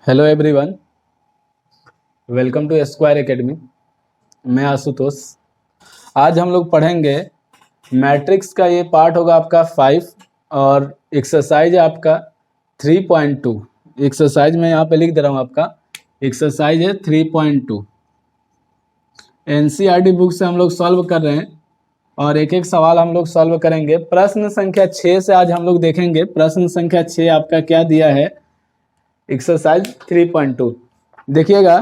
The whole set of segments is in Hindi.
Hello everyone, welcome to Square Academy. मैं आशुतोष। आज हम लोग पढ़ेंगे मैट्रिक्स का। ये पार्ट होगा आपका 5 और एक्सरसाइज है आपका 3.2। एक्सरसाइज मैं यहाँ पे लिख दे रहा हूँ, आपका एक्सरसाइज है 3.2। एनसीईआरटी बुक से हम लोग सॉल्व कर रहे हैं और एक एक सवाल हम लोग सॉल्व करेंगे। प्रश्न संख्या 6 से आज हम लोग देखेंगे। प्रश्न संख्या 6 आपका क्या दिया है, एक्सरसाइज 3.2। देखिएगा,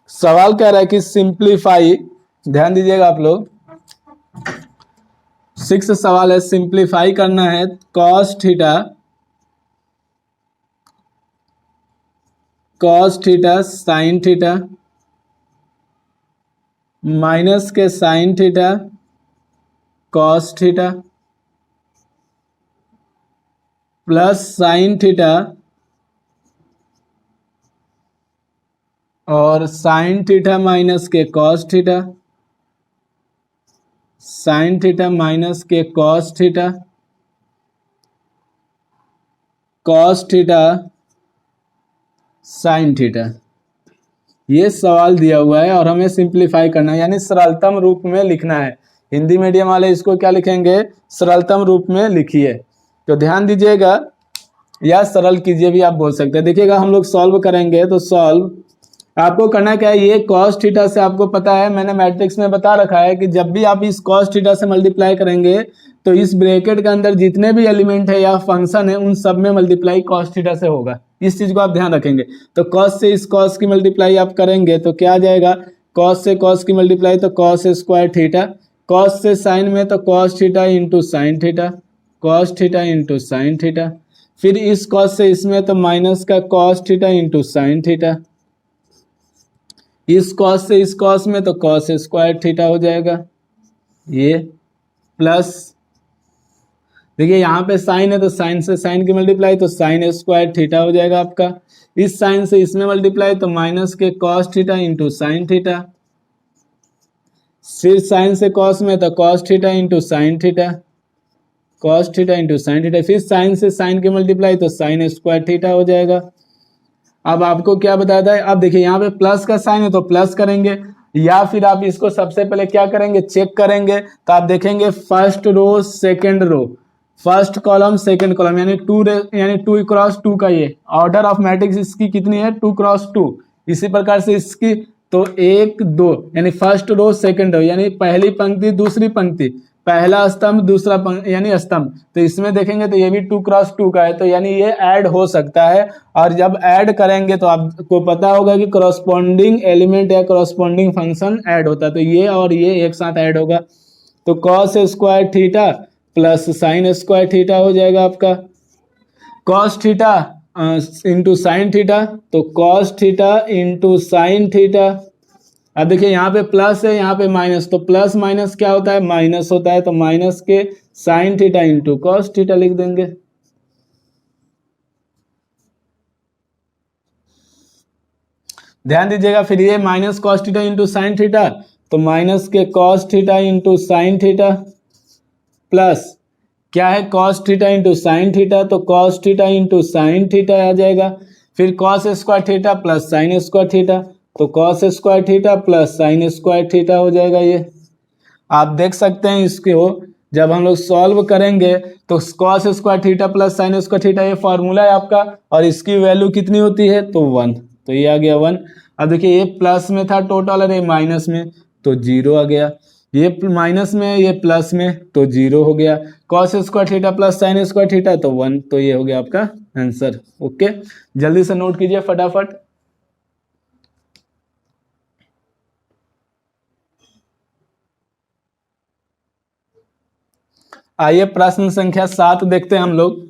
सवाल कह रहा है कि सिंप्लीफाई, ध्यान दीजिएगा आप लोग। 6 सवाल है, सिंप्लीफाई करना है cos theta sine theta minus के sine theta cos theta plus sine theta और साइन थीटा माइनस के cos theta, sine theta minus के cos theta, cos theta sine theta. ये सवाल दिया हुआ है और हमें सिंप्लीफाई करना है, यानी सरलतम रूप में लिखना है। हिंदी मीडियम वाले इसको क्या लिखेंगे, सरलतम रूप में लिखिए। तो ध्यान दीजिएगा, या सरल कीजिए भी आप बोल सकते हैं। देखिएगा, हम लोग सॉल्व करेंगे तो सॉल्व आपको करना क्या है, ये cos थीटा से आपको पता है, मैंने मैट्रिक्स में बता रखा है कि जब भी आप इस cos थीटा से मल्टीप्लाई करेंगे तो इस ब्रैकेट के अंदर जितने भी एलिमेंट है या फंक्शन है उन सब में मल्टीप्लाई cos थीटा से होगा। इस चीज को आप ध्यान रखेंगे। तो cos से इस cos की मल्टीप्लाई आप करेंगे तो क्या आ जाएगा, cos से cos की मल्टीप्लाई तो cos स्क्वायर थीटा, cos से साइन में तो cos theta into sine theta, cos theta into sine theta, फिर इस cos से इसमें तो माइनस का cos theta into sine theta, इस cos से इस cos में तो cos स्क्वायर थीटा हो जाएगा। ये प्लस, देखिए यहाँ पे साइन है तो साइन से साइन की मल्टीप्लाई तो साइन स्क्वायर थीटा हो जाएगा आपका। इस साइन से इसमें मल्टीप्लाई तो माइनस के cos theta into sine theta, फिर साइन से cos में तो cos theta into sine theta, cos theta into sine theta, फिर साइन से साइन की मल्टीप्लाई तो साइन स्क्वायर थीटा हो जाएगा। अब आपको क्या बताया था, अब देखिए यहाँ पे प्लस का साइन है तो प्लस करेंगे, या फिर आप इसको सबसे पहले क्या करेंगे, चेक करेंगे। तो आप देखेंगे first row second row, first column second column, यानी यानी 2x2 का ये ऑर्डर ऑफ मैट्रिक्स इसकी कितनी है, 2x2। इसी प्रकार से इसकी तो 1 2, यानी फर्स्ट रो सेकंड रो, यानी पहली पंक्ति दूसरी पंक्ति, पहला स्तंभ दूसरा यानी स्तंभ। तो इसमें देखेंगे तो ये भी 2x2 का है, तो यानी ये ऐड हो सकता है। और जब ऐड करेंगे तो आपको पता होगा कि करस्पॉन्डिंग एलिमेंट या करस्पॉन्डिंग फंक्शन ऐड होता है, तो ये और ये एक साथ ऐड होगा। तो cos square theta plus sine square theta हो जाएगा आपका। cos theta into sine theta, तो cos theta into sine theta. अब देखिए यहाँ पे प्लस है, यहाँ पे माइनस, तो प्लस माइनस क्या होता है, माइनस होता है। तो माइनस के sine theta into cos theta लिख देंगे। ध्यान दीजिएगा, फिर ये minus cos theta into sine theta, तो माइनस के cos theta into sine theta, plus क्या है cos theta into sine theta, तो cos theta into sine theta आ जाएगा। फिर cos square theta plus sine square theta, तो cos square theta plus sine square theta हो जाएगा। ये आप देख सकते हैं, इसको जब हम लोग सॉल्व करेंगे तो cos square theta plus sine square theta ये फॉर्मूला है आपका, और इसकी वैल्यू कितनी होती है, तो 1। तो ये आ गया 1। अब देखिए ये प्लस में था टोटल और ये माइनस में, तो 0 आ गया। ये माइनस में, ये प्लस में, तो 0 हो गया। cos square theta plus sine square theta तो 1, तो ये हो गया आपका आंसर। ओके, जल्दी से नोट कीजिए फटाफट। आइए प्रश्न संख्या 7 देखते हैं हम लोग।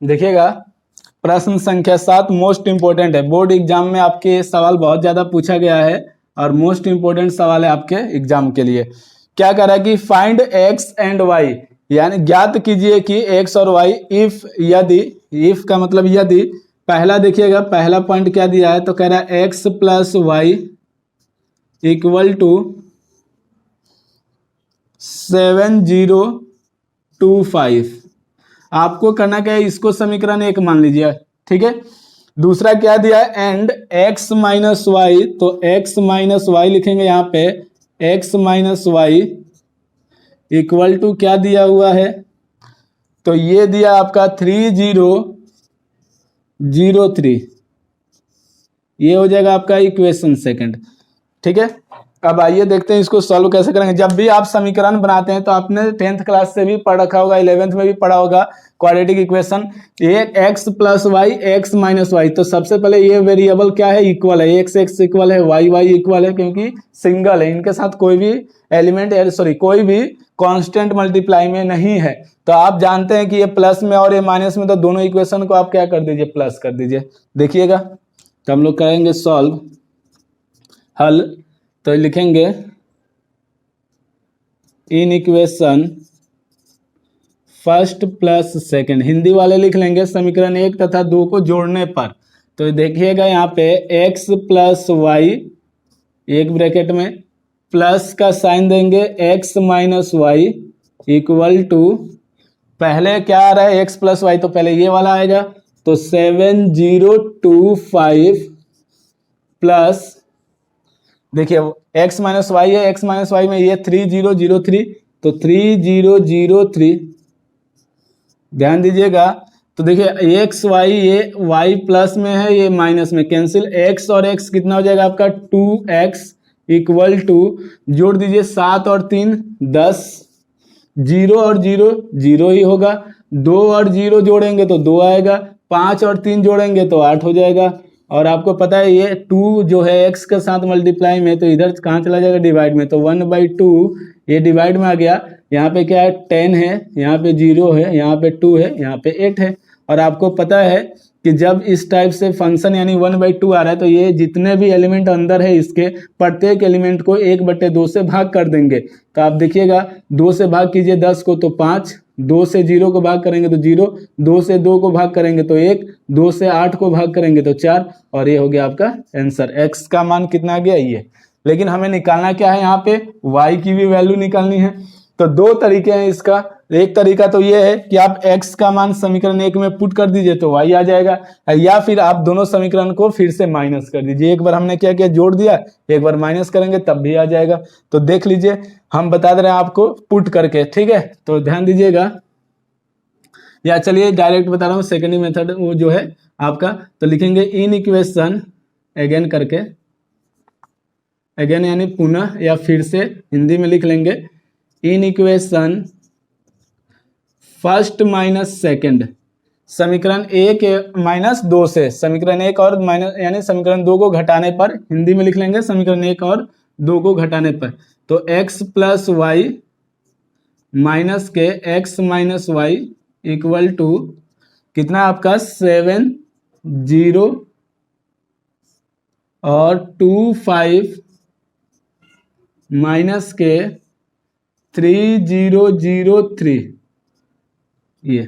देखिएगा, प्रश्न संख्या 7 मोस्ट इंपोर्टेंट है, बोर्ड एग्जाम में आपके सवाल बहुत ज्यादा पूछा गया है और मोस्ट इंपोर्टेंट सवाल है आपके एग्जाम के लिए। क्या कह रहा है कि फाइंड एक्स एंड वाई, यानी ज्ञात कीजिए कि एक्स और वाई इफ यदि, इफ का मतलब यदि, पहला देखिएगा पहला पॉइंट क्या दिया है, तो कह रहा है x plus y equal to 7025। आपको करना क्या है, इसको समीकरण 1 मान लीजिए, ठीक है। दूसरा क्या दिया है, एंड एक्स माइनस वाई, तो एक्स माइनस वाई लिखेंगे यहाँ पे, x minus y equal to क्या दिया हुआ है, तो ये दिया आपका 3003, ये हो जाएगा आपका इक्वेशन सेकंड, ठीक है। अब आइए देखते हैं इसको सॉल्व कैसे करेंगे। जब भी आप समीकरण बनाते हैं तो आपने 10th क्लास से भी पढ़ रखा होगा, 11th में भी पढ़ा होगा क्वाड्रेटिक इक्वेशन, ये x plus y x minus y, तो सबसे पहले ये वेरिएबल क्या है, इक्वल है, एक्स एक्स इक्वल है, वाई वाई इक्वल है, क्योंकि सिंगल है, इनके साथ कोई भी एलिमेंट सॉरी कोई भी कांस्टेंट मल्टीप्लाई में नहीं है। तो आप जानते हैं कि ये प्लस में और ये माइनस में, तो दोनों इक्वेशन को आप क्या कर दीजिए, प्लस कर दीजिए। देखिएगा तो हम लोग करेंगे सॉल्व, हल, तो लिखेंगे in equation first plus second, Hindi वाले लिख लेंगे समीकरण 1 तथा 2 को जोड़ने पर। तो देखिएगा यहाँ पे x प्लस वाई एक ब्रैकेट में, प्लस का साइन देंगे x minus y equal to, पहले क्या आ रहा है x प्लस वाई, तो पहले ये वाला आएगा, तो 7025 प्लस, देखिए x माइनस वाई है, x माइनस वाई में ये 3003, तो 3003, ध्यान दीजिएगा। तो देखिए एक्स वाई, ये y प्लस में है, ये माइनस में, कैंसिल, x और x कितना हो जाएगा आपका 2x इक्वल टू, जोड़ दीजिए 7 और 3 10, 0 और 0 0 ही होगा, 2 और 0 जोड़ेंगे तो 2 आएगा, 5 और 3 जोड़ेंगे तो 8 हो जाएगा। और आपको पता है ये 2 जो है x के साथ मल्टीप्लाई में, तो इधर कहाँ चला जाएगा, डिवाइड में, तो 1/2 ये डिवाइड में आ गया। यहाँ पे क्या है 10 है, यहाँ पे 0 है, यहाँ पे 2 है, यहाँ पे 8 है। और आपको पता है कि जब इस टाइप से फंक्शन यानी 1/2 आ रहा है, तो ये जितने भी एलिमेंट अंदर है इसके, प्रत्येक एलिमेंट को 1/2 से भाग कर देंगे। तो आप देखिएगा 2 से भाग कीजिए 10 को तो 5, 2 से 0 को भाग करेंगे तो 0, 2 से 2 को भाग करेंगे तो 1, 2 से 8 को भाग करेंगे तो 4, और ये हो गया आपका आंसर। x का मान कितना आ गया ये, लेकिन हमें निकालना क्या है, यहाँ पे y की भी वैल्यू निकालनी है। तो 2 तरीके हैं इसका, एक तरीका तो ये है कि आप x का मान समीकरण 1 में पुट कर दीजिए तो y आ जाएगा, या फिर आप दोनों समीकरण को फिर से माइनस कर दीजिए। एक बार हमने क्या किया, जोड़ दिया, एक बार माइनस करेंगे तब भी आ जाएगा। तो देख लीजिए, हम बता दे रहे हैं आपको पुट करके, ठीक है, तो ध्यान दीजिएगा। या चलिए डायरेक्ट बता रहा हूँ, सेकेंड मेथड वो जो है आपका, तो लिखेंगे इन इक्वेशन अगेन करके, अगेन यानी पुनः या फिर से, हिंदी में लिख लेंगे in equation first minus second, समीकरण 1 माइनस 2 से, समीकरण 1 और माइनस यानी समीकरण 2 को घटाने पर, हिंदी में लिख लेंगे समीकरण 1 और 2 को घटाने पर, तो x प्लस वाई माइनस के x minus y equal to कितना आपका 70 और 25 माइनस के 3003। ये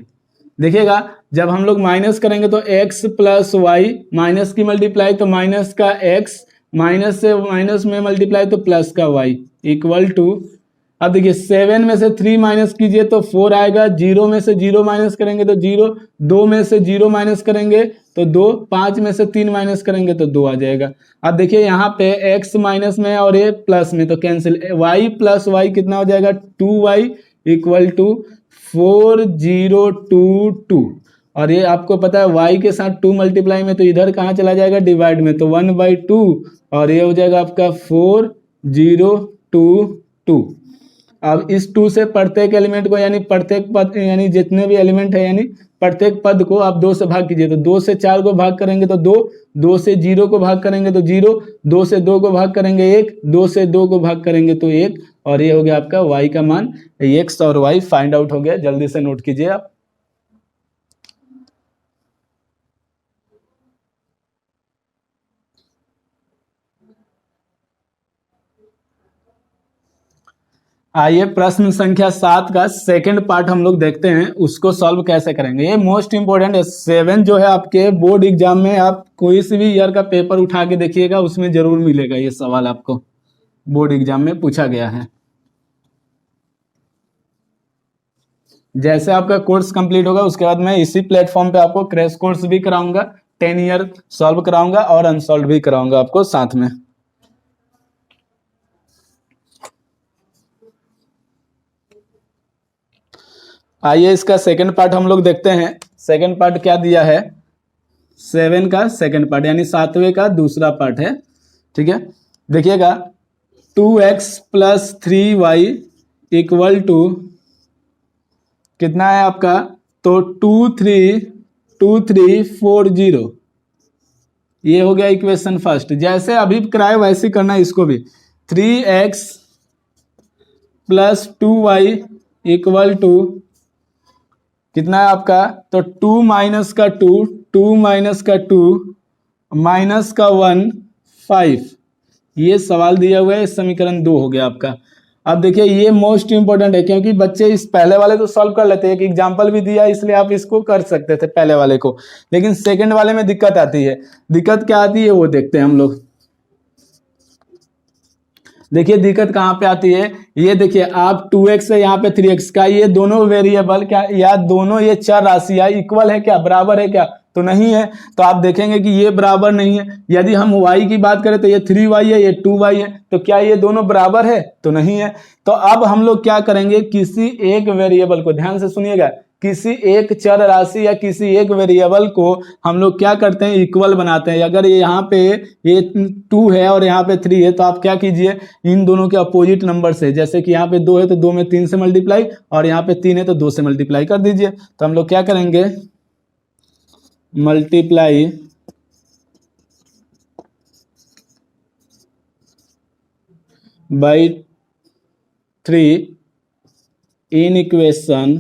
देखिएगा जब हम लोग माइनस करेंगे तो x प्लस वाई, माइनस की मल्टीप्लाई तो माइनस का x, माइनस से माइनस में मल्टीप्लाई तो प्लस का y इक्वल टू, अब देखिए 7 में से 3 माइनस कीजिए तो 4 आएगा, 0 में से 0 माइनस करेंगे तो 0, 2 में से 0 माइनस करेंगे तो 2, 5 में से 3 माइनस करेंगे तो 2 आ जाएगा। अब देखिए यहाँ पे x माइनस में और ये प्लस में, तो कैंसिल, y प्लस वाई कितना हो जाएगा 2y इक्वल टू 4022, और ये आपको पता है y के साथ 2 मल्टीप्लाई में तो इधर कहाँ चला जाएगा, डिवाइड में, तो 1/2, और ये हो जाएगा आपका 4022। अब इस 2 से प्रत्येक एलिमेंट को यानी प्रत्येक पद यानी जितने भी एलिमेंट है यानी प्रत्येक पद को आप 2 से भाग कीजिए, तो 2 से 4 को भाग करेंगे तो 2, 2 से 0 को भाग करेंगे तो 0, 2 से 2 को भाग करेंगे 1, 2 से 2 को भाग करेंगे तो 1, और ये हो गया आपका y का मान। x और y फाइंड आउट हो गया, जल्दी से नोट कीजिए आप। आइए प्रश्न संख्या 7 का सेकंड पार्ट हम लोग देखते हैं, उसको सॉल्व कैसे करेंगे। ये मोस्ट इंपोर्टेंट है, 7 जो है आपके बोर्ड एग्जाम में, आप कोई सी भी ईयर का पेपर उठा के देखिएगा, उसमें जरूर मिलेगा ये सवाल, आपको बोर्ड एग्जाम में पूछा गया है। जैसे आपका कोर्स कंप्लीट होगा उसके बाद मैं इसी प्लेटफॉर्म पे आपको क्रैश कोर्स भी कराऊंगा, 10 ईयर सॉल्व कराऊंगा और अनसॉल्व भी कराऊंगा आपको साथ में। आइए इसका सेकंड पार्ट हम लोग देखते हैं। सेकंड पार्ट क्या दिया है, 7 का सेकंड पार्ट यानी 7वें का दूसरा पार्ट है, ठीक है। देखिएगा 2x plus 3y equal to कितना है आपका, तो 2340, ये हो गया इक्वेशन फर्स्ट। जैसे अभी कराए वैसे करना है इसको भी, 3x plus 2y equal to कितना है आपका, तो 2 माइनस का 2, 2 माइनस का 2 माइनस का 1 5, ये सवाल दिया हुआ है, समीकरण 2 हो गया आपका। अब देखिए ये मोस्ट इंपोर्टेंट है, क्योंकि बच्चे इस पहले वाले तो सॉल्व कर लेते हैं, एक एग्जांपल भी दिया इसलिए आप इसको कर सकते थे पहले वाले को, लेकिन सेकंड वाले में दिक्कत आती है। दिक्कत क्या आती है वो देखते हैं हम लोग। देखिए दिक्कत कहाँ पे आती है, ये देखिए आप 2x है यहाँ पे 3x का, ये दोनों वेरिएबल क्या, या दोनों ये चर राशियां इक्वल है क्या, बराबर है क्या, तो नहीं है। तो आप देखेंगे कि ये बराबर नहीं है। यदि हम y की बात करें तो ये 3y है, ये 2y है, तो क्या ये दोनों बराबर है, तो नहीं है। तो अब हम लोग क्या करेंगे, किसी एक वेरिएबल को, ध्यान से सुनिएगा, किसी एक चर राशि या किसी एक वेरिएबल को हम लोग क्या करते हैं, इक्वल बनाते हैं। अगर ये यहाँ पे ये 2 है और यहाँ पे 3 है, तो आप क्या कीजिए, इन दोनों के अपोजिट नंबर से, जैसे कि यहाँ पे 2 है तो 2 में 3 से मल्टीप्लाई, और यहाँ पे 3 है तो 2 से मल्टीप्लाई कर दीजिए। तो हम लोग क्या करेंगे, multiply by 3 in equation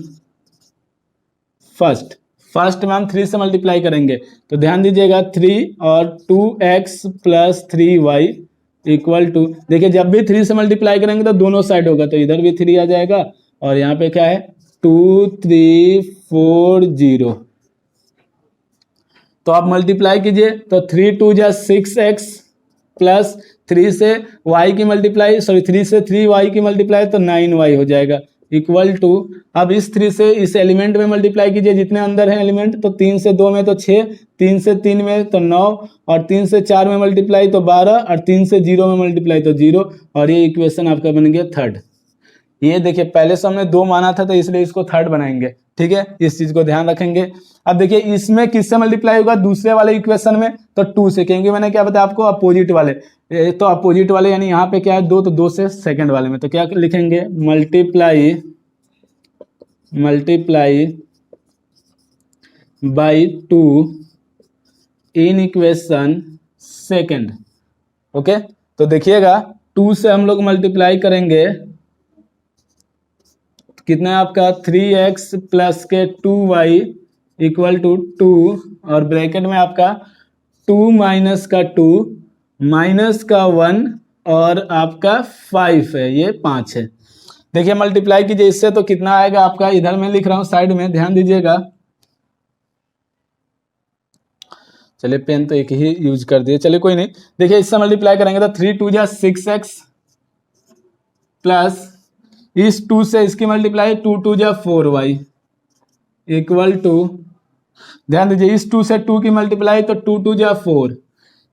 first में हम 3 से मल्टीप्लाई करेंगे, तो ध्यान दीजिएगा 3 और 2x plus 3y equal to, देखिए जब भी 3 से मल्टीप्लाई करेंगे तो दोनों साइड होगा, तो इधर भी 3 आ जाएगा और यहाँ पे क्या है 2340। तो आप मल्टीप्लाई कीजिए, तो 3 2 जा 6x प्लस 3 से y की मल्टीप्लाई, सॉरी 3 से 3y की मल्टीप्लाई तो 9y हो जाएगा इक्वल टू, अब इस 3 से इस एलिमेंट में मल्टीप्लाई कीजिए जितने अंदर है एलिमेंट, तो 3 से 2 में तो 6, 3 से 3 में तो 9, और 3 से 4 में मल्टीप्लाई तो 12, और 3 से 0 में मल्टीप्लाई तो 0, और ये इक्वेशन आपका बन गया थर्ड। ये देखिए पहले से हमने 2 माना था तो इसलिए इसको थर्ड बनाएंगे, ठीक है, इस चीज को ध्यान रखेंगे। अब देखिए इसमें किससे मल्टीप्लाई होगा, दूसरे वाले इक्वेशन में तो 2 से, क्योंकि मैंने क्या बताया आपको, अपोजिट वाले, तो अपोजिट वाले यानी यहाँ पे क्या है 2, तो 2 से सेकंड वाले में, तो क्या लिखेंगे, multiply by 2 in equation second. Okay, तो देखिएगा 2 से हम लोग मल्टीप्लाई करेंगे, कितना है आपका 3x प्लस के 2y इक्वल टू 2, और ब्रैकेट में आपका 2 माइनस का 2 माइनस का 1 और आपका 5 है, ये 5 है। देखिए मल्टीप्लाई कीजिए इससे, तो कितना आएगा आपका, इधर मैं लिख रहा हूं साइड में, ध्यान दीजिएगा। चलिए पेन तो एक ही यूज कर दिए, चलिए कोई नहीं। देखिए इससे मल्टीप्लाई करेंगे तो 3 2 जा 6x प्लस इस 2 से इसकी मल्टीप्लाई 2 2 जा 4y इक्वल टू, ध्यान दीजिए इस 2 से 2 की मल्टीप्लाई तो 2 2 जा 4,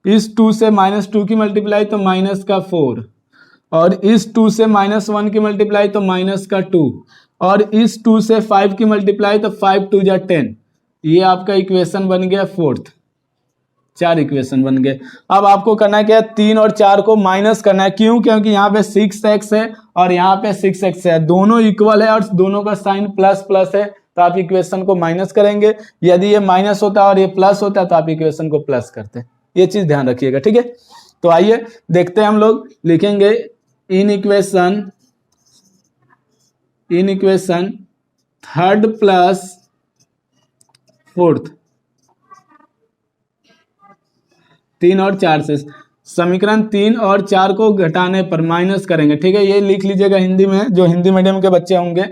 इस 2 से माइनस 2 की मल्टीप्लाई तो माइनस का 4, और इस 2 से माइनस 1 की मल्टीप्लाई तो माइनस का 2, और इस 2 से 5 की मल्टीप्लाई तो 5 2 जा 10। ये आपका इक्वेशन बन गया फोर्थ, 4 इक्वेशन बन गए। अब आपको करना है क्या, 3 और 4 को माइनस करना है, क्यों, क्योंकि यहाँ पे 6x है और यहाँ पे 6x है, दोनों इक्वल है और दोनों का साइन प्लस प्लस है, तो आप इक्वेशन को माइनस करेंगे। यदि ये माइनस होता है और ये प्लस होता है तो आप इक्वेशन को प्लस करते हैं, ये चीज ध्यान रखिएगा, ठीक है। तो आइए देखते हैं, हम लोग लिखेंगे in equation third plus fourth, 3 और 4 से, समीकरण 3 और 4 को घटाने पर माइनस करेंगे, ठीक है। ये लिख लीजिएगा हिंदी में, जो हिंदी मीडियम के बच्चे होंगे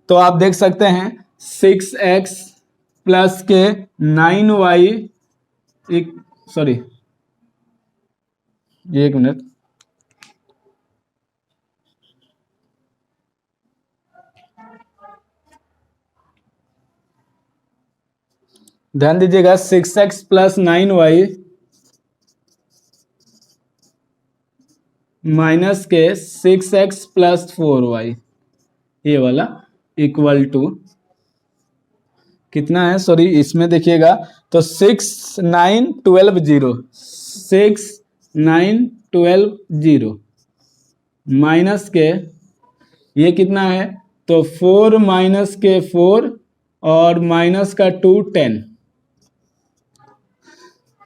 तो आप देख सकते हैं 6x प्लस के 9y सॉरी एक मिनट, ध्यान दीजिएगा 6x प्लस 9y माइनस के 6x प्लस 4y, ये वाला इक्वल टू कितना है, सॉरी इसमें देखिएगा तो 6 9 12 0, 6 9 12 0 माइनस के ये कितना है तो 4 माइनस के 4 और माइनस का 2 10,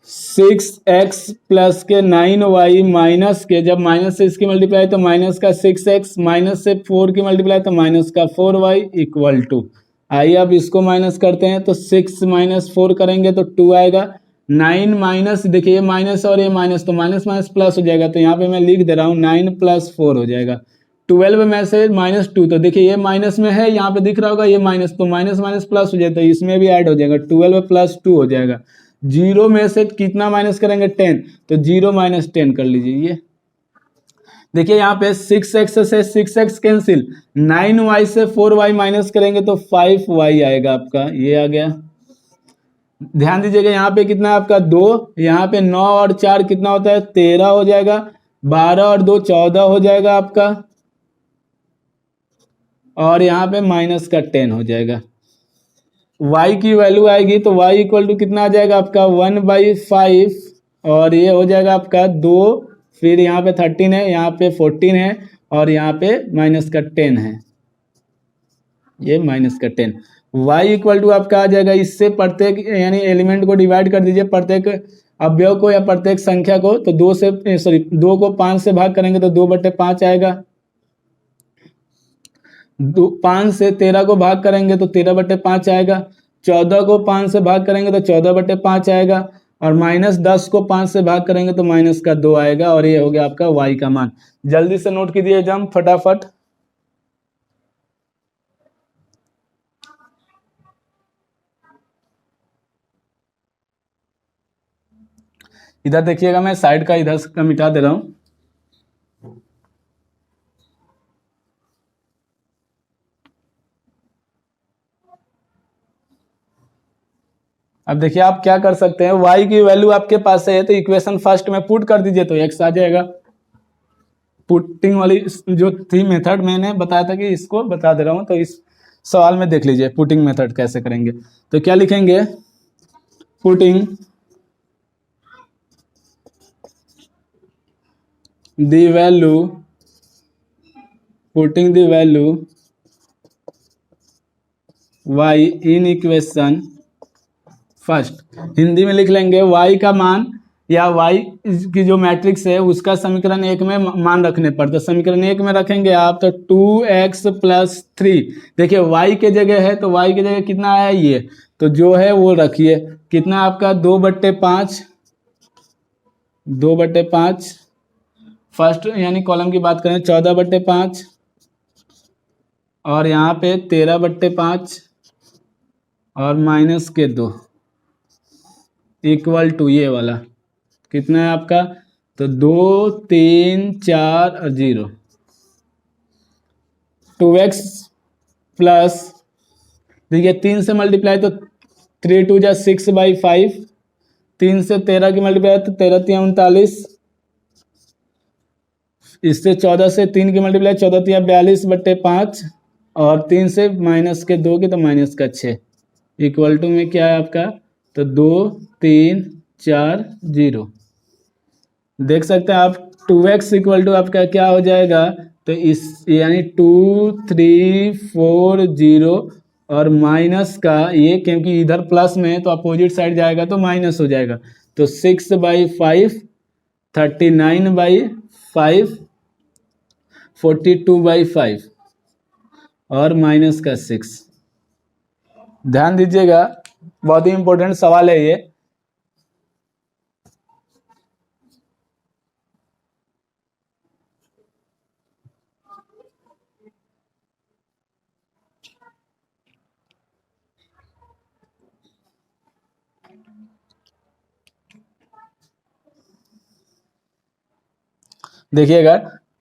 6x प्लस के 9y माइनस के, जब माइनस से इसकी मल्टीप्लाई तो माइनस का 6x, माइनस से 4 की मल्टीप्लाई तो माइनस का 4y इक्वल टू, आइए अब इसको माइनस करते हैं तो 6 माइनस 4 करेंगे तो 2 आएगा, 9 माइनस, देखिए ये माइनस और ये माइनस तो माइनस माइनस प्लस हो जाएगा, तो यहाँ पे मैं लिख दे रहा हूँ 9 प्लस 4 हो जाएगा, 12 में से माइनस 2, तो देखिए ये माइनस में है, यहाँ पे दिख रहा होगा ये माइनस, तो माइनस माइनस प्लस हो जाए तो इसमें भी ऐड हो जाएगा, 12 प्लस 2 हो जाएगा। 0 में से कितना माइनस करेंगे 10, तो 0 माइनस 10 कर लीजिए। ये देखिए यहाँ पे 6x से 6x कैंसिल, 9y से 4y माइनस करेंगे तो 5y आएगा आपका, ये आ गया। ध्यान दीजिएगा यहाँ पे कितना है आपका 2, यहाँ पे 9 और 4 कितना होता है 13 हो जाएगा, 12 और 2 14 हो जाएगा आपका, और यहाँ पे माइनस का 10 हो जाएगा। y की वैल्यू आएगी तो y इक्वल टू कितना आ जाएगा आपका 1/5, और ये हो जाएगा आपका 2, फिर यहाँ पे 13 है, यहाँ पे 14 है, और यहाँ पे माइनस का 10 है, ये माइनस का 10। y इक्वल टू आपका आ जाएगा, इससे प्रत्येक यानी एलिमेंट को डिवाइड कर दीजिए, प्रत्येक अवयव को या प्रत्येक संख्या को, तो 2 को 5 से भाग करेंगे तो 2/5 आएगा, 5 से 13 को भाग करेंगे तो 13/5 आएगा, 14 को 5 से भाग करेंगे तो 14/5 आएगा, और -10 को 5 से भाग करेंगे तो माइनस का 2 आएगा, और ये हो गया आपका y का मान। जल्दी से नोट कीजिए जम फटाफट। इधर देखिएगा, मैं साइड का इधर का मिटा दे रहा हूं। अब देखिए आप क्या कर सकते हैं, y की वैल्यू आपके पास है तो इक्वेशन फर्स्ट में पुट कर दीजिए तो x आ जाएगा। पुटिंग वाली जो थी मेथड मैंने बताया था कि इसको बता दे रहा हूं, तो इस सवाल में देख लीजिए पुटिंग मेथड कैसे करेंगे। तो क्या लिखेंगे, putting the value, putting the value y in equation first, Hindi में लिख लेंगे y का मान या y की जो मैट्रिक्स है उसका समीकरण 1 में मान रखने पर, तो समीकरण 1 में रखेंगे आप तो 2x प्लस 3, देखिए y के जगह है तो y के जगह कितना है ये, तो जो है वो रखिए, कितना आपका 2/5, 2/5 फर्स्ट यानी कॉलम की बात करें 14/5, और यहाँ पे 13/5 और माइनस के 2 इक्वल टू ये वाला कितना है आपका, तो 2 3 4 और 0, 2x प्लस, देखिए 3 से मल्टीप्लाई तो 3 2 जा 6/5, 3 से 13 की मल्टीप्लाई तो 13 3 39, इससे 14 से 3 की मल्टीप्लाई 14 3 42/5, और 3 से माइनस के 2 की तो माइनस का 6 इक्वल टू में क्या है आपका, तो 2 3 4 0। देख सकते हैं आप 2x इक्वल टू आपका क्या हो जाएगा, तो इस यानी 2 3 4 0 और माइनस का ये, क्योंकि इधर प्लस में है तो अपोजिट साइड जाएगा तो माइनस हो जाएगा, तो 6/5 39/5 42/5 और माइनस का 6। ध्यान दीजिएगा बहुत ही इंपॉर्टेंट सवाल है ये। देखिएगा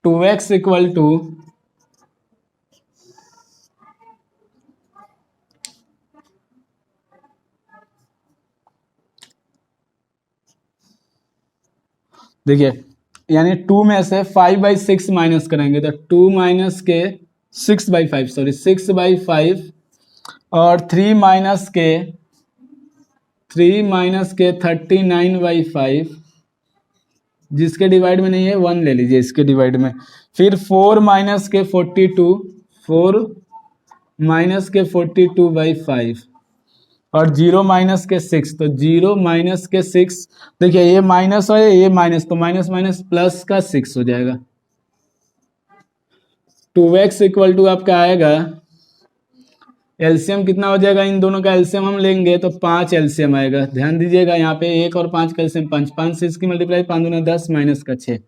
2x इक्वल टू देखिए यानी 2 में से 5/6 माइनस करेंगे तो 2 माइनस के 6/5 सॉरी 6/5 और 3 माइनस के 39/5 जिसके डिवाइड में नहीं है 1 ले लीजिए इसके डिवाइड में। फिर 4 माइनस के 42/5 और 0 माइनस के 6 तो 0 माइनस के 6 देखिए ये माइनस और ये माइनस तो माइनस माइनस प्लस का 6 हो जाएगा। 2x इक्वल टू आपका आएगा एलसीएम कितना हो जाएगा, इन दोनों का एलसीएम हम लेंगे तो 5 एलसीएम आएगा। ध्यान दीजिएगा यहाँ पे 1 और 5 का एलसीएम 5, 5 से इसकी मल्टीप्लाई 5 दूना 10 माइनस का 6,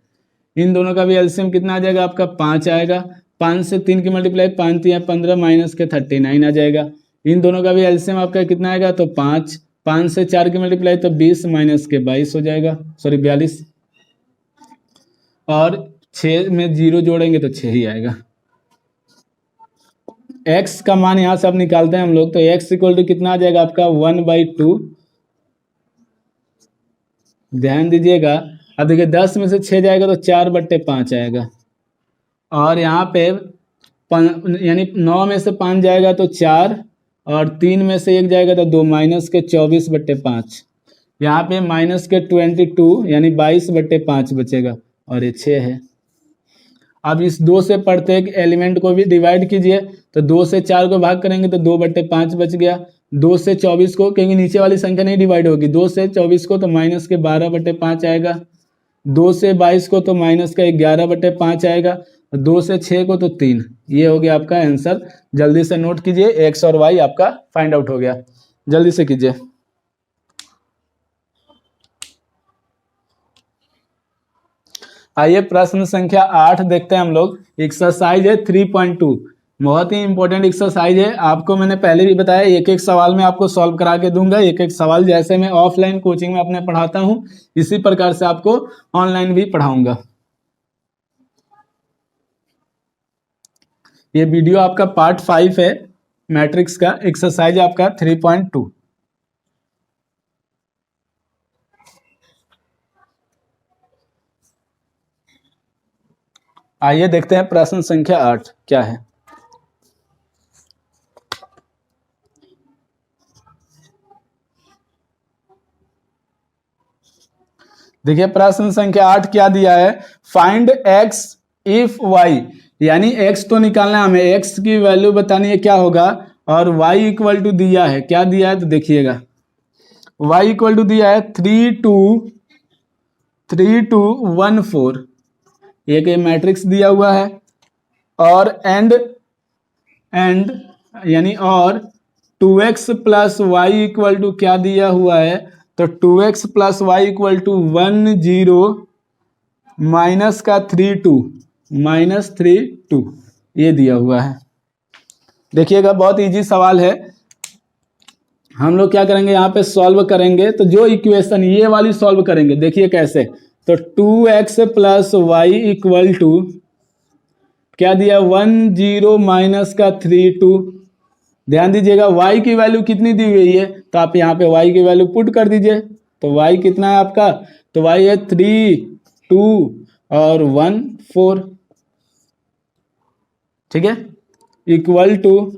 इन दोनों का भी एलसीएम कितना आ जाएगा आपका 5 आएगा। 5 से 3 की मल्टीप्लाई 5 3 15 माइनस के 39 आ जाएगा। इन दोनों का भी एलसीएम आपका कितना आएगा तो 5, 5 से 4 की मल्टीप्लाई तो 20 माइनस के 22 हो जाएगा, सॉरी 42, और 6 में 0 जोड़ेंगे तो 6 ही आएगा। x का मान यहाँ से अब निकालते हैं हम लोग तो x इक्वल टू कितना आ जाएगा आपका 1/2। ध्यान दीजिएगा अब देखिए 10 में से 6 जाएगा तो 4/5 आएगा, और यहाँ पे यानी 9 में से 5 जाएगा तो 4 और 3 में से 1 जाएगा तो 2 माइनस के 24/5, यहाँ पे माइनस के 22 यानी 22/5 बचेगा और ये 6 है। अब इस 2 से प्रत्येक एलिमेंट को भी डिवाइड कीजिए तो 2 से 4 को भाग करेंगे तो 2/5 बच गया। 2 से 24 को, क्योंकि नीचे वाली संख्या नहीं डिवाइड होगी, 2 से 24 को तो माइनस के 12/5 आएगा। 2 से 22 को तो माइनस का 11/5 आएगा। 2 से 6 को तो 3। ये हो गया आपका आंसर। जल्दी से नोट कीजिए, एक्स और वाई आपका फाइंड आउट हो गया। जल्दी से कीजिए। आइए प्रश्न संख्या 8 देखते हैं हम लोग। एक्सरसाइज है 3.2, बहुत ही इंपॉर्टेंट एक्सरसाइज है। आपको मैंने पहले भी बताया एक एक सवाल में आपको सॉल्व करा के दूंगा। एक एक सवाल जैसे मैं ऑफलाइन कोचिंग में अपने पढ़ाता हूं इसी प्रकार से आपको ऑनलाइन भी पढ़ाऊंगा। ये वीडियो आपका पार्ट 5 है मैट्रिक्स का। एक्सरसाइज आपका 3.2। आइए देखते हैं प्रश्न संख्या 8 क्या है। देखिए प्रश्न संख्या 8 क्या दिया है, फाइंड x इफ y, यानी x तो निकालना है हमें, x की वैल्यू बतानी है क्या होगा, और y इक्वल टू दिया है, क्या दिया है तो देखिएगा y इक्वल टू दिया है 3 2 1 4, एक ये मैट्रिक्स दिया हुआ है, और एंड यानी और 2x plus y equal to क्या दिया हुआ है तो 2x plus y equal to 1 0 minus का 3 2 माइनस 3 2 ये दिया हुआ है। देखिएगा बहुत इजी सवाल है। हम लोग क्या करेंगे यहाँ पे सॉल्व करेंगे, तो जो इक्वेशन ये वाली सॉल्व करेंगे। देखिए कैसे, तो 2x plus y equal to क्या दिया 1 0 माइनस का 3 2। ध्यान दीजिएगा y की वैल्यू कितनी दी हुई है तो आप यहाँ पे y की वैल्यू पुट कर दीजिए। तो y कितना है आपका, तो y है 3 2 और 1 4, ठीक है, इक्वल टू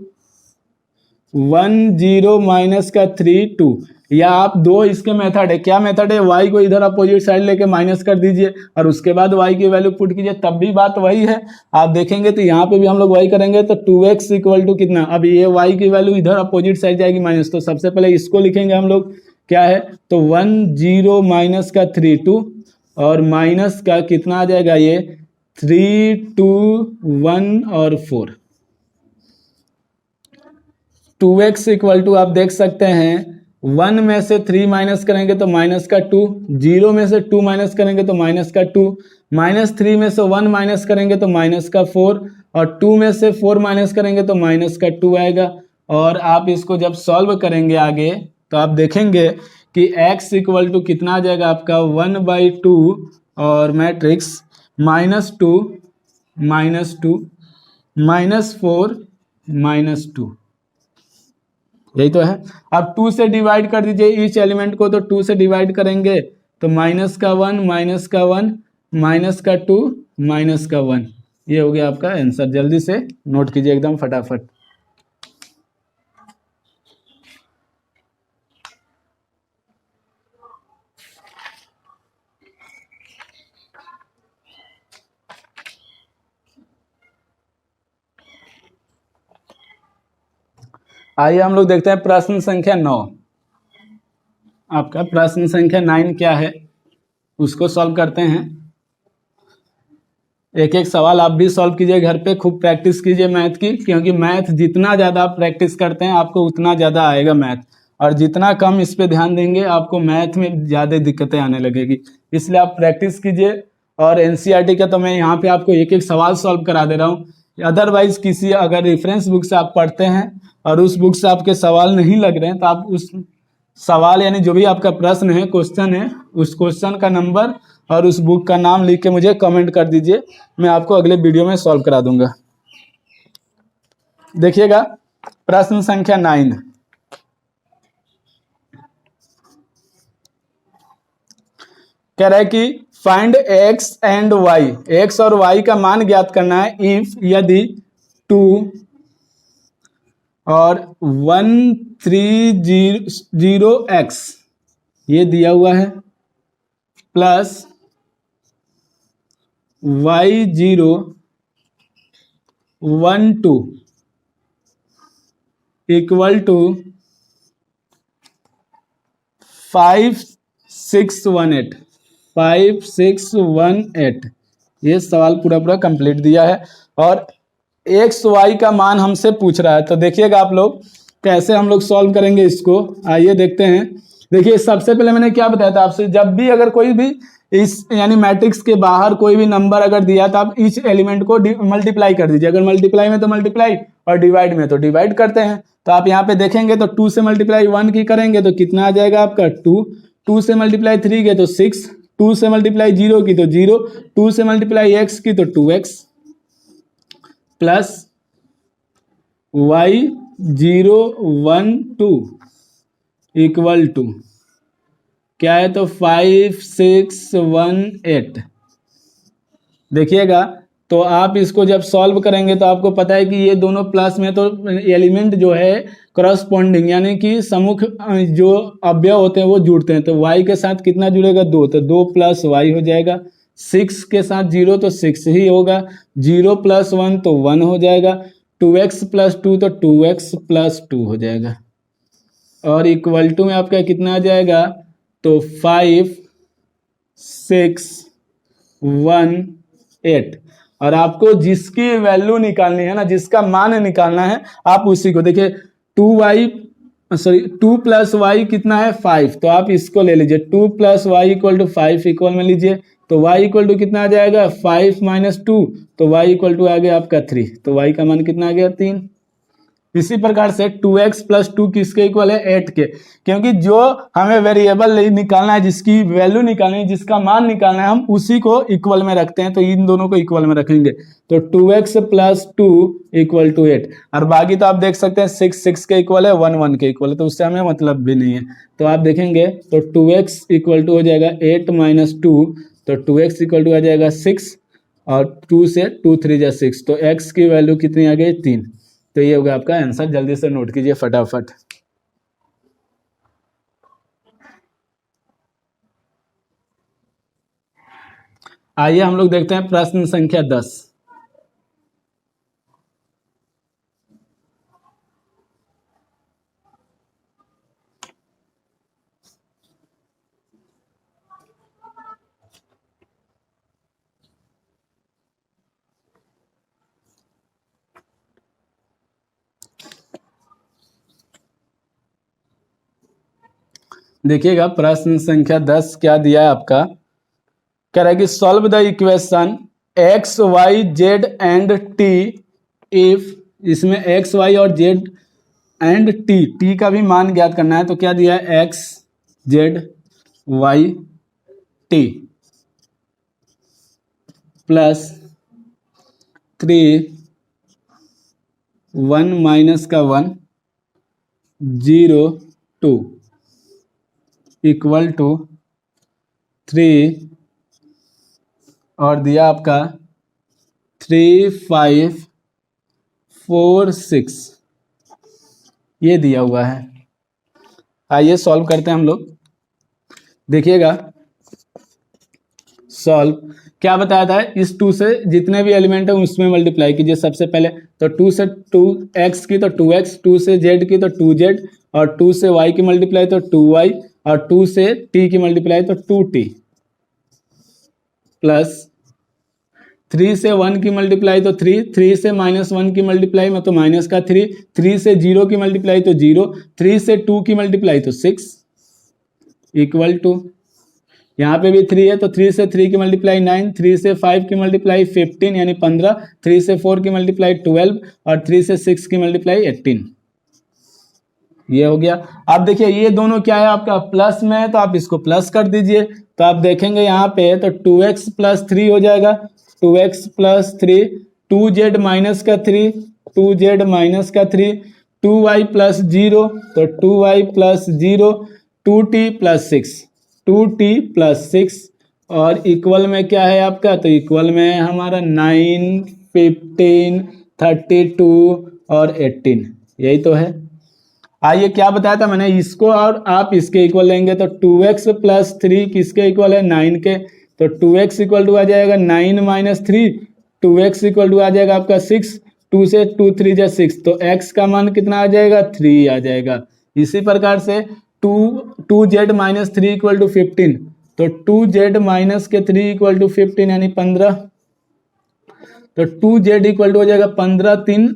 1 0 माइनस का 3 2। या आप दो इसके मेथड है, क्या मेथड है, y को इधर अपोजिट साइड लेके माइनस कर दीजिए और उसके बाद y की वैल्यू पुट कीजिए, तब भी बात वही है। आप देखेंगे तो यहाँ पे भी हम लोग y करेंगे तो 2x इक्वल टू कितना, अब ये y की वैल्यू इधर अपोजिट साइड जाएगी माइनस, तो सबसे पहले इसको लिखेंगे हम लोग क्या है, तो 1 0 माइनस का 3 2 और माइनस का कितना आ जाएगा ये 3 2 1 और 4। 2x इक्वल टू आप देख सकते हैं 1 में से 3 माइनस करेंगे तो माइनस का 2, 0 में से 2 माइनस करेंगे तो माइनस का 2, माइनस 3 में से 1 माइनस करेंगे तो माइनस का 4, और 2 में से 4 माइनस करेंगे तो माइनस का 2 आएगा। और आप इसको जब सॉल्व करेंगे आगे तो आप देखेंगे कि x इक्वल टू कितना आ जाएगा आपका 1/2 और मैट्रिक्स -2 -2 -4 -2, यही तो है। अब 2 से डिवाइड कर दीजिए ईच एलिमेंट को, तो 2 से डिवाइड करेंगे तो -1 -1 -2 -1, ये हो गया आपका आंसर। जल्दी से नोट कीजिए एकदम फटाफट। आइए हम लोग देखते हैं प्रश्न संख्या 9। आपका प्रश्न संख्या 9 क्या है उसको सॉल्व करते हैं। एक एक सवाल आप भी सॉल्व कीजिए घर पे, खूब प्रैक्टिस कीजिए मैथ की, क्योंकि मैथ जितना ज़्यादा आप प्रैक्टिस करते हैं आपको उतना ज़्यादा आएगा मैथ, और जितना कम इस पे ध्यान देंगे आपको मैथ में ज़्यादा दिक्कतें आने लगेगी। इसलिए आप प्रैक्टिस कीजिए। और एनसीईआरटी का तो मैं यहाँ पे आपको एक एक सवाल सॉल्व करा दे रहा हूँ। अदरवाइज किसी अगर रेफरेंस बुक से आप पढ़ते हैं और उस बुक से आपके सवाल नहीं लग रहे हैं तो आप उस सवाल यानी जो भी आपका प्रश्न है, क्वेश्चन है, उस क्वेश्चन का नंबर और उस बुक का नाम लिख के मुझे कमेंट कर दीजिए, मैं आपको अगले वीडियो में सॉल्व करा दूंगा। देखिएगा प्रश्न संख्या 9, कह रहा है कि find x and y, x और y का मान ज्ञात करना है इफ यदि 2 और 130x ये दिया हुआ है प्लस y0 12 इक्वल टू 5618 ये सवाल पूरा कंप्लीट दिया है और एक्स वाई का मान हमसे पूछ रहा है। तो देखिएगा आप लोग कैसे हम लोग सॉल्व करेंगे इसको, आइए देखते हैं। देखिए सबसे पहले मैंने क्या बताया था आपसे, जब भी अगर कोई भी इस यानी मैट्रिक्स के बाहर कोई भी नंबर अगर दिया तो आप इस एलिमेंट को मल्टीप्लाई कर दीजिए। अगर मल्टीप्लाई में तो मल्टीप्लाई और डिवाइड में तो डिवाइड करते हैं। तो आप यहाँ पे देखेंगे तो 2 से मल्टीप्लाई 1 की करेंगे तो कितना आ जाएगा आपका 2, 2 से मल्टीप्लाई 3 के तो 6, 2 से मल्टीप्लाई 0 की तो 0, 2 से मल्टीप्लाई x की तो 2x plus y012 equal to क्या है तो 5618। देखिएगा तो आप इसको जब सॉल्व करेंगे तो आपको पता है कि ये दोनों प्लस में तो एलिमेंट जो है करस्पॉन्डिंग यानी कि सम्मुख जो अवयव होते हैं वो जुड़ते हैं। तो y के साथ कितना जुड़ेगा 2, तो 2 प्लस y हो जाएगा। 6 के साथ 0 तो 6 ही होगा, 0 प्लस 1 तो 1 हो जाएगा, 2x प्लस 2 तो 2x प्लस 2 हो जाएगा और इक्वल टू में आपका कितना आ जाएगा तो 5618। और आपको जिसकी वैल्यू निकालनी है ना, जिसका मान निकालना है, आप उसी को देखिए 2 प्लस वाई कितना है 5, तो आप इसको ले लीजिए 2 plus y equal to 5 equal में लीजिए तो y इक्वल टू कितना आ जाएगा 5 माइनस 2, तो y इक्वल टू आ गया आपका 3, तो y का मान कितना आ गया 3। इसी प्रकार से 2x प्लस 2 किसके इक्वल है 8 के, क्योंकि जो हमें वेरिएबल निकालना है, जिसकी वैल्यू निकालनी है, जिसका मान निकालना है, हम उसी को इक्वल में रखते हैं। तो इन दोनों को इक्वल में रखेंगे तो 2x प्लस 2 इक्वल टू 8। और बाकी तो आप देख सकते हैं 6 के इक्वल है, 1 के इक्वल है, तो उससे हमें मतलब भी नहीं है। तो आप देखेंगे तो 2x इक्वल टू हो जाएगा 8 माइनस 2, तो 2x इक्वल टू आ जाएगा 6 और 2 से 2 3 जा 6, तो x की वैल्यू कितनी आ गई 3। तो ये होगा आपका आंसर, जल्दी से नोट कीजिए फटाफट। आइए हम लोग देखते हैं प्रश्न संख्या 10। देखिएगा प्रश्न संख्या 10 क्या दिया है आपका, कह रहा है कि solve the equation x y z and t if, इसमें एक्स वाई और जेड एंड टी, टी का भी मान ज्ञात करना है। तो क्या दिया है x z y t plus 3 1 minus का 1 0 2 इक्वल टू 3 और दिया आपका 3 5 4 6 ये दिया हुआ है। आइए सॉल्व करते हैं हम लोग। देखिएगा सॉल्व क्या बताया था, इस 2 से जितने भी एलिमेंट है उसमें मल्टीप्लाई कीजिए। सबसे पहले तो 2 से 2x की तो 2x, 2 से z की तो 2z और 2 से y की मल्टीप्लाई तो 2y और 2 से t की मल्टीप्लाई तो 2t प्लस 3 से 1 की मल्टीप्लाई तो 3, 3 से -1 की मल्टीप्लाई में तो माइनस का 3, 3 से 0 की मल्टीप्लाई तो 0, 3 से 2 की मल्टीप्लाई तो 6 इक्वल टू यहाँ पे भी 3 है तो 3 से 3 की मल्टीप्लाई 9, 3 से 5 की मल्टीप्लाई 15 यानी 15, 3 से 4 की मल्टीप्लाई 12 और 3 से 6 की मल्टीप्लाई 18। ये हो गया। अब देखिए ये दोनों क्या है आपका प्लस में है तो आप इसको प्लस कर दीजिए। तो आप देखेंगे यहाँ पे तो 2x प्लस 3 हो जाएगा, 2x प्लस 3, 2z माइनस का 3, 2z माइनस का 3, 2y प्लस 0 तो 2y plus 0, 2t plus 6, 2t plus 6 और इक्वल में क्या है आपका, तो इक्वल में है हमारा 9, 15, 32 और 18, यही तो है। आइए क्या बताया था मैंने, इसको और आप इसके इक्वल लेंगे तो 2x प्लस 3 किसके इक्वल है, 9 के, तो 2x इक्वल टू आ जाएगा 9 माइनस 3, 2x इक्वल टू आ जाएगा आपका 6, 2 से 2 3 जा 6 तो x का मान कितना आ जाएगा, 3 आ जाएगा। इसी प्रकार से 2z माइनस 3 इक्वल टू 15 तो 2z माइनस के 3 इक्वल टू 15 यानी 15 तो 2z इक्वल टू हो जाएगा 15 3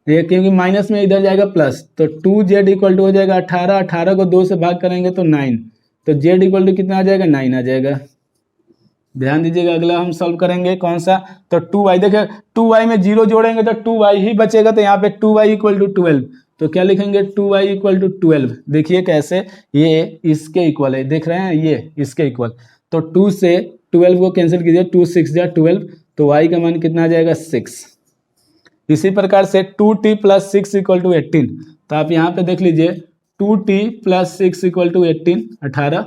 ये क्योंकि माइनस में इधर जाएगा प्लस तो 2z इक्वल टू हो जाएगा 18, 18 को 2 से भाग करेंगे तो 9 तो z इक्वल टू कितना आ जाएगा, 9 आ जाएगा। ध्यान दीजिएगा अगला हम सॉल्व करेंगे कौन सा, तो 2y देखिए 2y में 0 जोड़ेंगे तो 2y ही बचेगा तो यहाँ पे 2y इक्वल टू 12 तो क्या लिखेंगे 2y इक्वल टू 12। देखिए कैसे ये इसके इक्वल है, देख रहे हैं ये इसके इक्वल तो 2 से 12 को कैंसिल कीजिए, 2 6 जा 12 तो y का मान कितना आ जाएगा 6। इसी प्रकार से 2t प्लस 6 इक्वल टू 18 तो आप यहाँ पे देख लीजिए 2t plus 6 equal to 18 18,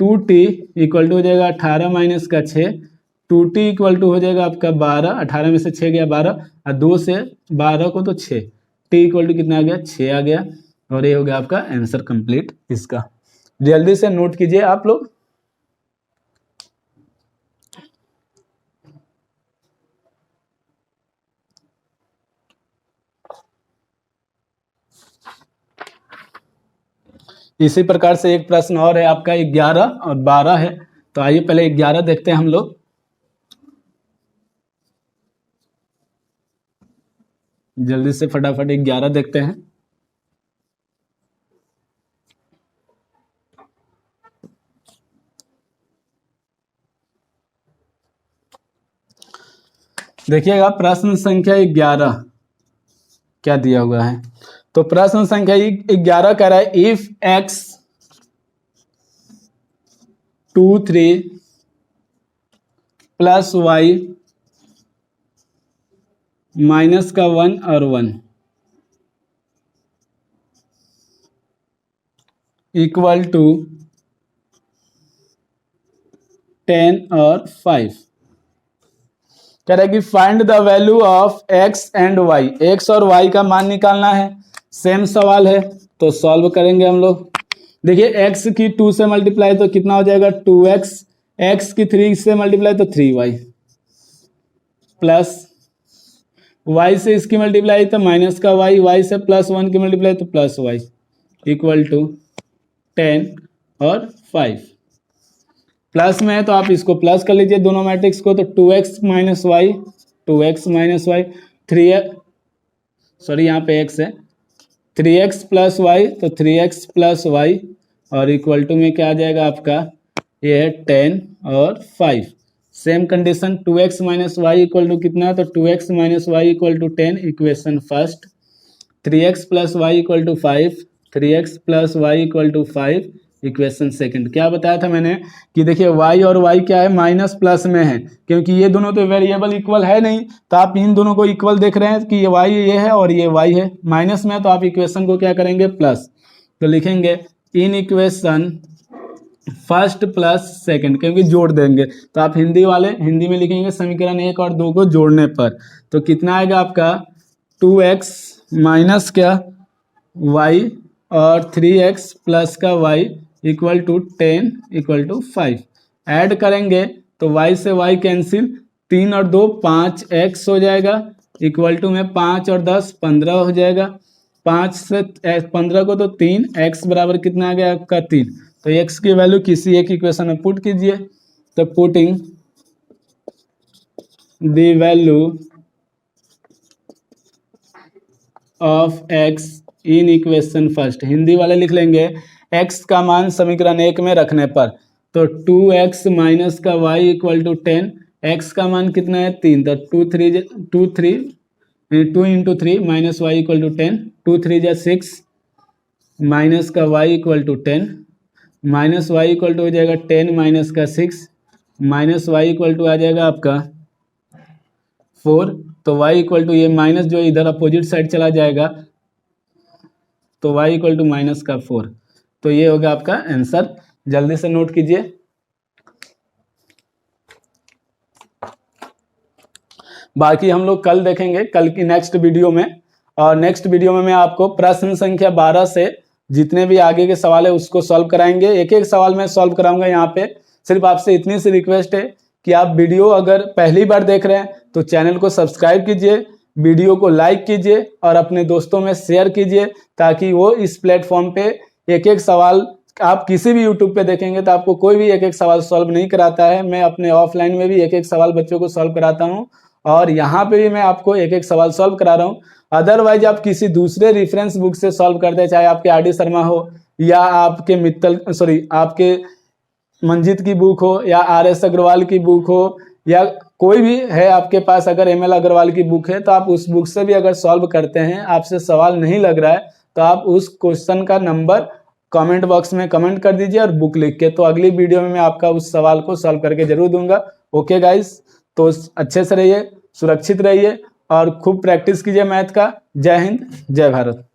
2t equal to हो जाएगा 18 माइनस का 6, 2t इक्वल टू हो जाएगा आपका 12, 18 में से 6 गया 12 और 2 से 12 को तो 6, t इक्वल टू कितना आ गया 6 आ गया और ये हो गया आपका आंसर कंप्लीट इसका। जल्दी से नोट कीजिए आप लोग। इसी प्रकार से एक प्रश्न और है आपका 11 और 12 है तो आइए पहले 11 देखते हैं हम लोग। जल्दी से फटाफट 11 देखते हैं। देखिएगा प्रश्न संख्या 11 क्या दिया हुआ है, तो प्रश्न संख्या 11 कह रहा है if x 2 3 plus y minus का 1 और 1 इक्वल टू 10 और 5 कह रहा है कि find the value of x and y, x और y का मान निकालना है। सेम सवाल है तो सॉल्व करेंगे हम लोग। देखिए x की 2 से मल्टीप्लाई तो कितना हो जाएगा 2x, x की 3 से मल्टीप्लाई तो 3y प्लस y से इसकी मल्टीप्लाई तो माइनस का y, y से प्लस 1 की मल्टीप्लाई तो प्लस y इक्वल टू 10 और 5। प्लस में है तो आप इसको प्लस कर लीजिए दोनों मैट्रिक्स को तो 2x minus y, 2x minus y, 3x sorry यहाँ पे x है 3x प्लस वाई तो 3x प्लस वाई और इक्वल टू में क्या आ जाएगा आपका ये है 10 और 5। Same condition 2x minus y equal to कितना तो 2x minus y equal to 10 equation first, 3x plus y equal to 5, 3x plus y equal to 5 equation second क्या बताया था मैंने कि देखिए y और y क्या है, माइनस प्लस में है, क्योंकि ये दोनों तो वेरिएबल इक्वल है नहीं, तो आप इन दोनों को इक्वल देख रहे हैं कि ये y ये है और ये y है, माइनस में है तो आप इक्वेशन को क्या करेंगे, प्लस। तो लिखेंगे in equation first plus second, क्योंकि जोड़ देंगे, तो आप हिंदी वाले हिंदी में लिखेंगे समीकरण 1 और 2 को जोड़ने पर, तो कितना आएगा आपका 2x माइनस क्या y और 3x प्लस का y equal to 10 equal to 5। Add करेंगे तो y से y कैंसिल, 3 और 2 5x हो जाएगा, इक्वल टू में 5 और 10 15 हो जाएगा, 5 से 15 को तो 3, x बराबर कितना आ गया आपका 3, तो x की वैल्यू किसी एक इक्वेशन में पुट कीजिए, तो putting the value of x in equation first, Hindi वाले लिख लेंगे x का मान समीकरण 1 में रखने पर, तो 2x माइनस का y इक्वल टू 10, x का मान कितना है 3, तो 2 into 3 minus y equal to 10, 2 3 जा 6 माइनस का y equal to 10, minus y equal to हो जाएगा 10 माइनस का 6, माइनस वाई इक्वल टू आ जाएगा आपका 4, तो y इक्वल टू ये माइनस जो इधर अपोजिट साइड चला जाएगा, तो y इक्वल टू माइनस का 4, तो ये होगा आपका आंसर, जल्दी से नोट कीजिए। बाकी हम लोग कल देखेंगे, कल की नेक्स्ट वीडियो में, और नेक्स्ट वीडियो में मैं आपको प्रश्न संख्या 12 से जितने भी आगे के सवाल है उसको सॉल्व कराएंगे, एक एक सवाल मैं सॉल्व कराऊंगा। यहाँ पे सिर्फ आपसे इतनी सी रिक्वेस्ट है कि आप वीडियो अगर पहली बार देख रहे हैं तो चैनल को सब्सक्राइब कीजिए, वीडियो को लाइक कीजिए और अपने दोस्तों में शेयर कीजिए, ताकि वो इस प्लेटफॉर्म पे एक एक सवाल, आप किसी भी यूट्यूब पे देखेंगे तो आपको कोई भी एक एक सवाल सॉल्व नहीं कराता है, मैं अपने ऑफलाइन में भी एक एक सवाल बच्चों को सॉल्व कराता हूँ, और यहाँ पे भी मैं आपको एक एक सवाल सॉल्व करा रहा हूँ। अदरवाइज आप किसी दूसरे रेफरेंस बुक से सॉल्व करते हैं, चाहे आपके आर.डी. शर्मा हो या आपके आपके मंजित की बुक हो या आर.एस. अग्रवाल की बुक हो या कोई भी है आपके पास, अगर एम.एल. अग्रवाल की बुक है तो आप उस बुक से भी अगर सॉल्व करते हैं, आपसे सवाल नहीं लग रहा है, तो आप उस क्वेश्चन का नंबर कमेंट बॉक्स में कमेंट कर दीजिए और बुक लिख के, तो अगली वीडियो में मैं आपका उस सवाल को सॉल्व करके जरूर दूंगा। ओके गाइस, तो अच्छे से रहिए, सुरक्षित रहिए और खूब प्रैक्टिस कीजिए मैथ का। जय हिंद, जय भारत।